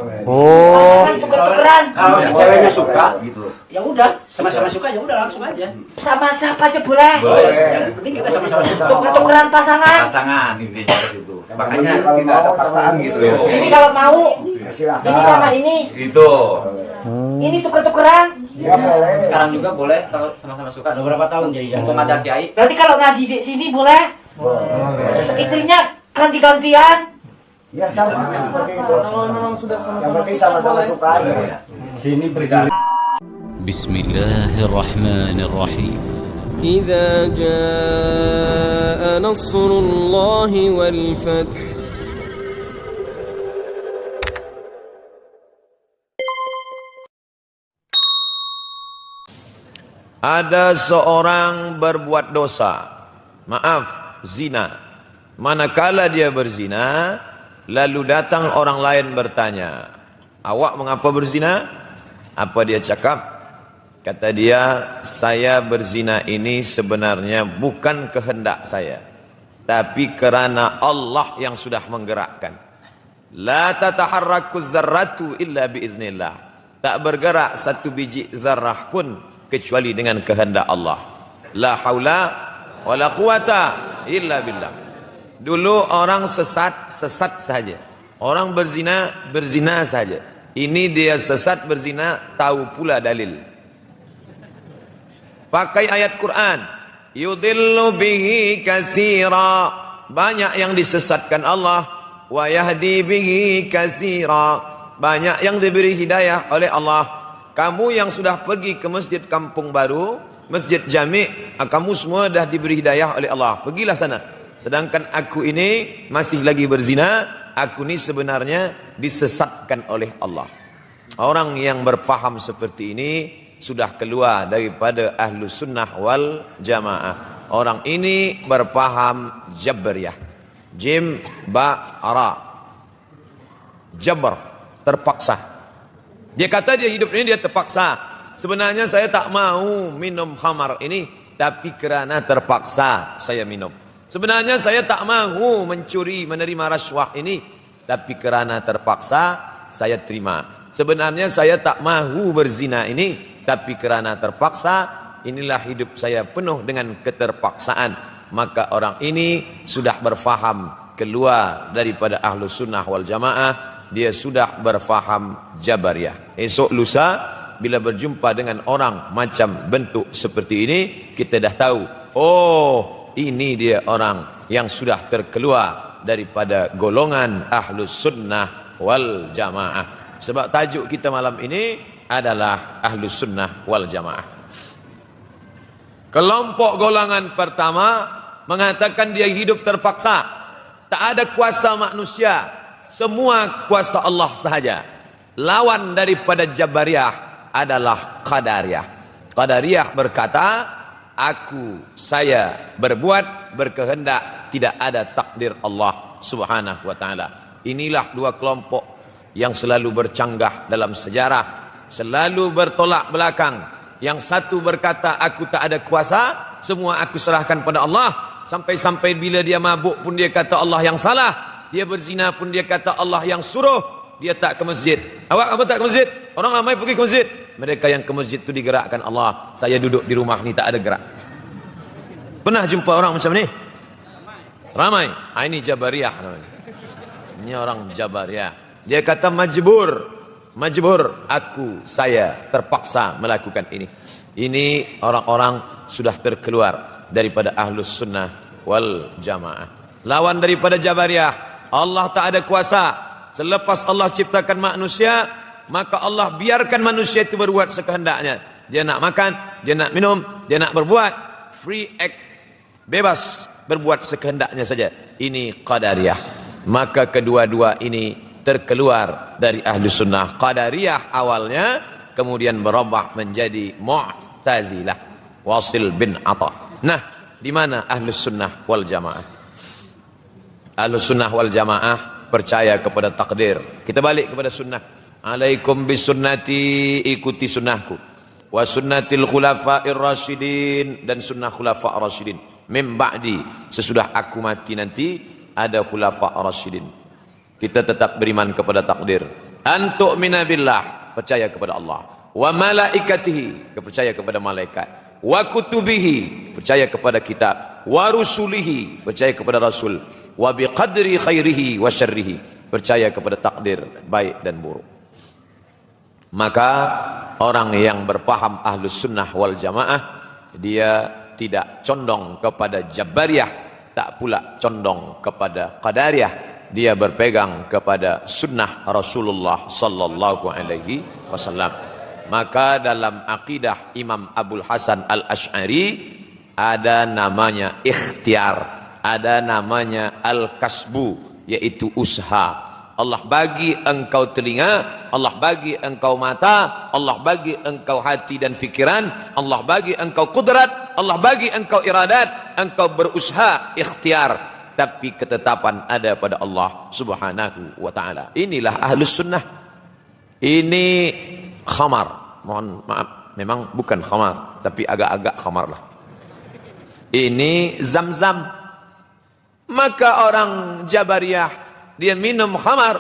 Oh, tuker-tukeran. Kalau si ceweknya suka, gitu. ya udah, sama-sama suka ya udah langsung aja. Sama siapa aja boleh. Yang penting kita sama-sama suka. Tuker-tukeran pasangan. Pasangan intinya itu. Makanya Kalau tidak ada mau paksaan sama gitu. Ini kalau mau, Silakan. ini sama ini. Gitu. Ini tuker-tukeran. Ya boleh. Sekarang juga boleh kalau sama-sama suka. Udah berapa tahun jadi ya? Untuk ada kiai. Nanti kalau ngaji di sini boleh. Istrinya ganti-gantian. Ya sama seperti itu. Yang penting sama-sama suka aja. Sini berikan. بسم الله الرحمن الرحيم إذا جاء نصر الله والفتح Ada seorang berbuat dosa, maaf, zina. Manakala dia berzina, lalu datang orang lain bertanya, awak mengapa berzina? Apa dia cakap? Kata dia, saya berzina ini sebenarnya bukan kehendak saya, tapi kerana Allah yang sudah menggerakkan. La tataharraku zarratu illa biiznillah. Tak bergerak satu biji zarrah pun kecuali dengan kehendak Allah. La haula wala quwata illa billah. Dulu orang sesat saja. Orang berzina saja. Ini dia sesat berzina, tahu pula dalil. Pakai ayat Quran. Yudillu bihi katsira. Banyak yang disesatkan Allah. Wa yahdi bihi katsira. Banyak yang diberi hidayah oleh Allah. Kamu yang sudah pergi ke masjid Kampung Baru, Masjid Jami', kamu semua dah diberi hidayah oleh Allah. Pergilah sana. Sedangkan aku ini masih lagi berzina. Aku ini sebenarnya disesatkan oleh Allah. Orang yang berfaham seperti ini sudah keluar daripada ahlu sunnah wal jamaah. Orang ini berfaham Jabriyah. Jim ba ra. Jabr, terpaksa. Dia kata dia hidup ini dia terpaksa. Sebenarnya saya tak mau minum khamar ini, tapi kerana terpaksa saya minum. Sebenarnya saya tak mau mencuri, menerima rasuah ini, tapi kerana terpaksa saya terima. Sebenarnya saya tak mahu berzina ini, tapi kerana terpaksa, inilah hidup saya penuh dengan keterpaksaan. Maka orang ini sudah berfaham keluar daripada ahlu sunnah wal jamaah. Dia sudah berfaham Jabariyah. Esok lusa bila berjumpa dengan orang macam bentuk seperti ini, kita dah tahu, oh ini dia orang yang sudah terkeluar daripada golongan ahlus sunnah wal jamaah. Sebab tajuk kita malam ini adalah ahlus sunnah wal jamaah. Kelompok golongan pertama mengatakan dia hidup terpaksa, tak ada kuasa manusia, semua kuasa Allah sahaja. Lawan daripada Jabariyah adalah Qadariyah. Qadariyah berkata, saya berbuat berkehendak, tidak ada takdir Allah subhanahu wa ta'ala. Inilah dua kelompok yang selalu bercanggah dalam sejarah, selalu bertolak belakang. Yang satu berkata, aku tak ada kuasa, semua aku serahkan pada Allah. Sampai-sampai bila dia mabuk pun dia kata Allah yang salah. Dia berzina pun dia kata Allah yang suruh. Dia tak ke masjid. Awak apa tak ke masjid? Orang ramai pergi ke masjid. Mereka yang ke masjid itu digerakkan Allah. Saya duduk di rumah ni tak ada gerak. Pernah jumpa orang macam ni? Ramai. Ini Jabariyah namanya. Ini orang Jabariyah. Dia kata majbur. Saya terpaksa melakukan ini. Ini orang-orang sudah terkeluar daripada ahlus sunnah wal jamaah. Lawan daripada Jabariyah, Allah tak ada kuasa. Selepas Allah ciptakan manusia, maka Allah biarkan manusia itu berbuat sekehendaknya. Dia nak makan, dia nak minum, dia nak berbuat, free act, bebas berbuat sekehendaknya saja. Ini Qadariyah. Maka kedua-dua ini terkeluar dari ahlu sunnah. Qadariyah awalnya, kemudian berubah menjadi Mu'tazilah. Wasil bin Atha. Nah, di mana ahlu sunnah wal jamaah? Ahlu sunnah wal jamaah percaya kepada takdir. Kita balik kepada sunnah. Alaikum bisunnati, ikuti sunnahku. Wa sunnatil khulafa'ir rasyidin, dan sunnah khulafa' rasyidin. Min ba'di, sesudah aku mati nanti ada khulafa' rasyidin. Kita tetap beriman kepada takdir. An tu'mina billah, percaya kepada Allah. Wa malaikatihi, percaya kepada malaikat. Wa kutubihi, percaya kepada kitab. Wa rusulihi, percaya kepada rasul. Wa biqadri khairihi wa syarrihi, percaya kepada takdir baik dan buruk. Maka orang yang berpaham ahlus sunnah wal jamaah, dia tidak condong kepada Jabariyah, tak pula condong kepada Qadariyah. Dia berpegang kepada sunnah Rasulullah sallallahu alaihi wasallam. Maka dalam akidah Imam Abul Hasan Al-Asy'ari ada namanya ikhtiar, ada namanya al-kasbu, yaitu usaha. Allah bagi engkau telinga, Allah bagi engkau mata, Allah bagi engkau hati dan fikiran, Allah bagi engkau kudrat, Allah bagi engkau iradat, engkau berusaha, ikhtiar, tapi ketetapan ada pada Allah subhanahu wa ta'ala. Inilah ahlus sunnah. Ini khamar, mohon maaf, memang bukan khamar, tapi agak-agak khamar lah. Ini zam-zam. Maka orang Jabariyah, dia minum khamar,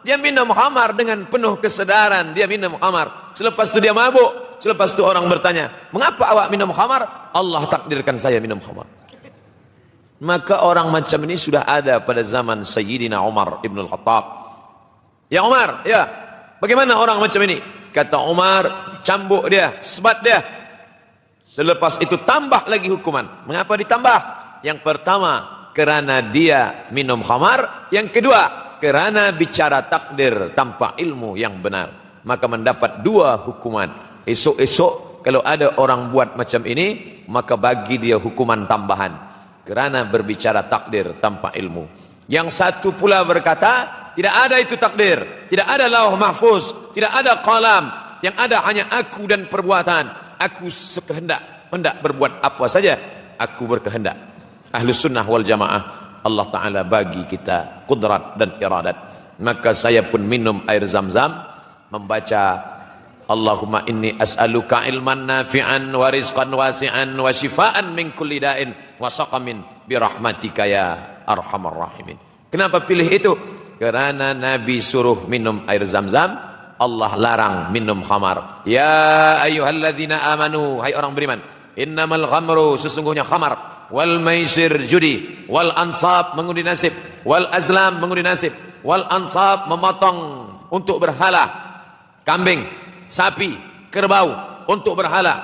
dia minum khamar dengan penuh kesedaran, dia minum khamar. Selepas itu dia mabuk. Selepas itu orang bertanya, mengapa awak minum khamar? Allah takdirkan saya minum khamar. Maka orang macam ini sudah ada pada zaman Sayyidina Umar ibn al-Khattab. Ya Umar, ya, bagaimana orang macam ini? Kata Umar, cambuk dia, sebat dia. Selepas itu tambah lagi hukuman. Mengapa ditambah? Yang pertama, kerana dia minum khamar. Yang kedua, kerana bicara takdir tanpa ilmu yang benar. Maka mendapat dua hukuman. Esok-esok kalau ada orang buat macam ini, maka bagi dia hukuman tambahan kerana berbicara takdir tanpa ilmu. Yang satu pula berkata, tidak ada itu takdir, tidak ada lauh mahfuz, tidak ada qalam, yang ada hanya aku dan perbuatan. Aku sekehendak, hendak berbuat apa saja, aku berkehendak. Ahlus sunnah wal jamaah, Allah Ta'ala bagi kita kudrat dan iradat. Maka saya pun minum air zam-zam, membaca Allahumma inni as'aluka ilman nafi'an wa rizqan wasi'an wa shifaan min kulli da'in wa saqamin birahmatika ya arhamar rahimin. Kenapa pilih itu? Kerana Nabi suruh minum air zam-zam, Allah larang minum khamar. Ya ayyuhalladzina amanu, hai orang beriman, innamal khamru, sesungguhnya khamar, wal maisir, judi, wal ansab, mengundi nasib, wal azlam, mengundi nasib, wal ansab, memotong untuk berhala, kambing, sapi, kerbau untuk berhala,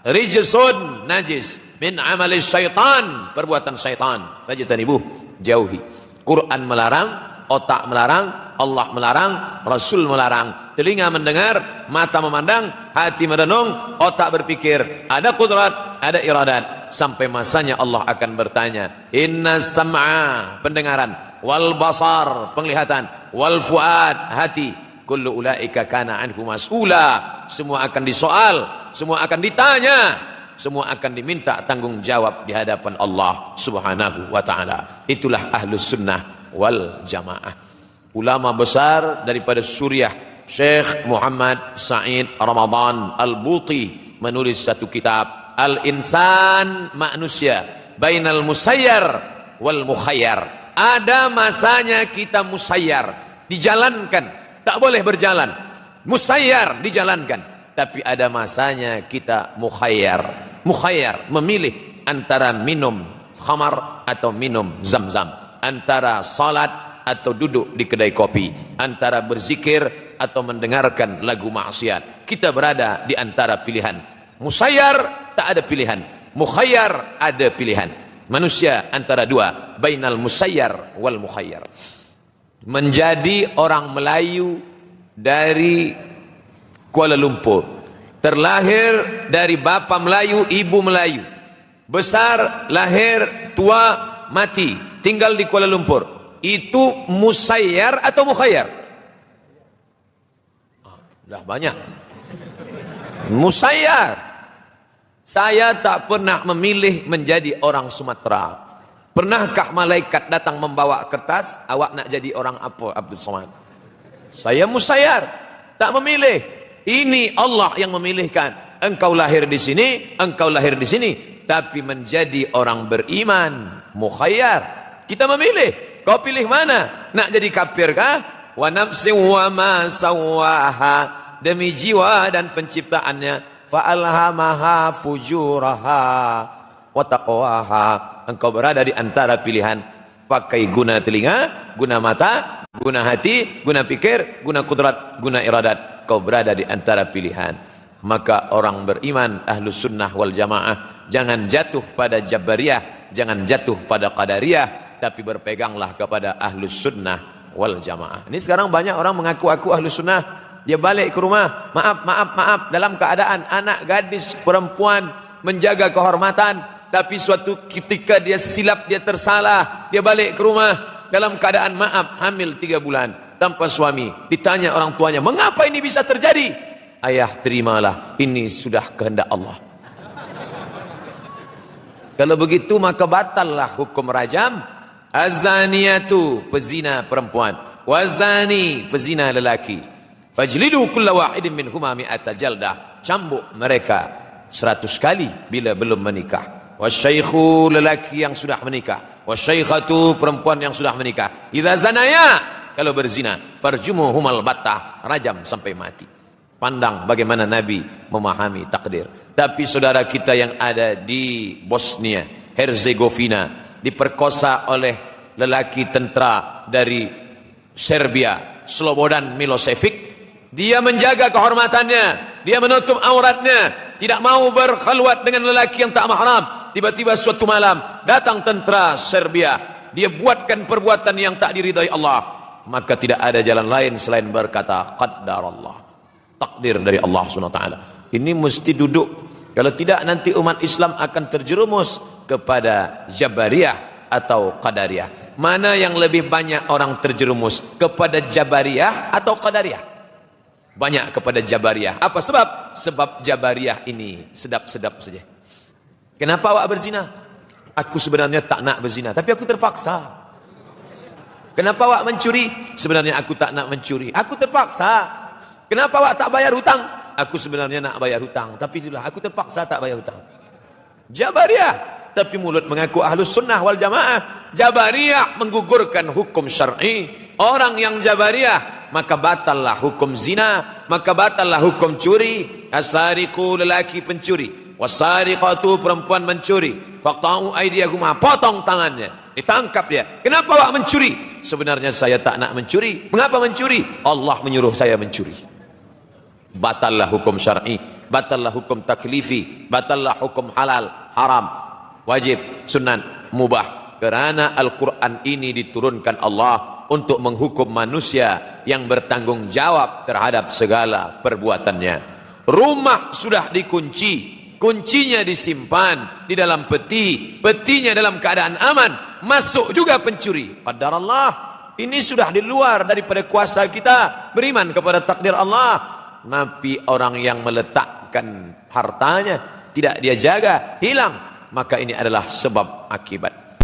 rijsun, najis, min amali syaitan, perbuatan syaitan, fajtanibuh, jauhi. Quran melarang, otak melarang, Allah melarang, Rasul melarang, telinga mendengar, mata memandang, hati merenung, otak berpikir, ada kudrat, ada iradat. Sampai masanya Allah akan bertanya, inna sam'a, pendengaran, wal basar, penglihatan, wal fuad, hati, kullu ulaika kana anhu mas'ula, semua akan disoal, semua akan ditanya, semua akan diminta tanggung jawab di hadapan Allah subhanahu wa ta'ala. Itulah ahlus sunnah wal jamaah. Ulama besar daripada Suriah, Syekh Muhammad Sa'id Ramadan Al-Buti, menulis satu kitab, Al-Insan, manusia, bainal musayyar wal mukhayyar. Ada masanya kita musayyar, dijalankan, tak boleh berjalan. Musayyar, dijalankan. Tapi ada masanya kita mukhayyar. Mukhayyar, memilih antara minum khamar atau minum zam-zam, antara salat atau duduk di kedai kopi, antara berzikir atau mendengarkan lagu maksiat. Kita berada di antara pilihan. Musayyar tak ada pilihan, mukhayyar ada pilihan. Manusia antara dua, bainal musayyar wal mukhayyar. Menjadi orang Melayu dari Kuala Lumpur, terlahir dari bapa Melayu, ibu Melayu, besar, lahir, tua, mati, tinggal di Kuala Lumpur. Itu musayyar atau mukhayyar? Dah banyak. Musayyar. Saya tak pernah memilih menjadi orang Sumatera. Pernahkah malaikat datang membawa kertas, awak nak jadi orang apa, Abdul Somad? Saya musayyar, tak memilih. Ini Allah yang memilihkan. Engkau lahir di sini, engkau lahir di sini. Tapi menjadi orang beriman, mukhayyar. Kita memilih. Kau pilih mana? Nak jadi kafir kah? wa nafsin wa ma sawwaha, demi jiwa dan penciptaannya, fa alhamaha fujuraha wa taqwaha. Engkau berada di antara pilihan, pakai guna telinga, guna mata, guna hati, guna pikir, guna kudrat, guna iradat. Kau berada di antara pilihan. Maka orang beriman ahlus sunnah wal jamaah jangan jatuh pada jabariyah, jangan jatuh pada qadariyah, tapi berpeganglah kepada ahlus sunnah wal jamaah. Ini sekarang banyak orang mengaku-aku ahlus sunnah, dia balik ke rumah, maaf dalam keadaan anak gadis perempuan menjaga kehormatan, tapi suatu ketika dia silap, dia tersalah, dia balik ke rumah dalam keadaan maaf hamil 3 bulan tanpa suami. Ditanya orang tuanya, mengapa ini bisa terjadi? Ayah, terimalah, ini sudah kehendak Allah. Kalau begitu maka batallah hukum rajam. Az-zaniyatu, pezina perempuan, wazani, pezina lelaki, fajlidu kulla wahidin minhuma mi'ata jaldah, cambuk mereka 100 kali bila belum menikah. Wasyaikhu, lelaki yang sudah menikah, wasyaikhatu, perempuan yang sudah menikah, idza zanaya, kalau berzina, farjumuhumal battah, rajam sampai mati. Pandang bagaimana Nabi memahami takdir. Tapi saudara kita yang ada di Bosnia Herzegovina diperkosa oleh lelaki tentara dari Serbia, Slobodan Milosevic. Dia menjaga kehormatannya, dia menutup auratnya, tidak mau berkhalwat dengan lelaki yang tak mahram. Tiba-tiba suatu malam datang tentara Serbia, dia buatkan perbuatan yang tak diridai Allah. Maka tidak ada jalan lain selain berkata qaddarallah, takdir dari Allah SWT. Ini mesti duduk, kalau tidak nanti umat Islam akan terjerumus kepada Jabariyah atau Qadariyah. Mana yang lebih banyak orang terjerumus, kepada Jabariyah atau Qadariyah? Banyak kepada Jabariyah. Apa sebab? Sebab Jabariyah ini sedap-sedap saja. Kenapa awak berzina? Aku sebenarnya tak nak berzina, tapi aku terpaksa. Kenapa awak mencuri? Sebenarnya aku tak nak mencuri, aku terpaksa. Kenapa awak tak bayar hutang? Aku sebenarnya nak bayar hutang, tapi itulah aku terpaksa tak bayar hutang. Jabariyah, tapi mulut mengaku ahlus sunnah wal jamaah. Jabariyah menggugurkan hukum syar'i. Orang yang Jabariyah, maka batallah hukum zina, maka batallah hukum curi. Asariqu, lelaki pencuri, wasariqatu, perempuan mencuri, faqta'u aydiyahuma, potong tangannya, ditangkap dia. Kenapa awak mencuri? Sebenarnya saya tak nak mencuri. Mengapa mencuri? Allah menyuruh saya mencuri. Batallah hukum syar'i, batallah hukum taklifi, batallah hukum halal, haram, wajib, sunat, mubah. Kerana Al-Quran ini diturunkan Allah untuk menghukum manusia yang bertanggung jawab terhadap segala perbuatannya. Rumah sudah dikunci, kuncinya disimpan di dalam peti, petinya dalam keadaan aman, masuk juga pencuri. Qadarallah, ini sudah di luar daripada kuasa kita. Beriman kepada takdir Allah. Tapi orang yang meletakkan hartanya, tidak dia jaga, hilang, maka ini adalah sebab akibat.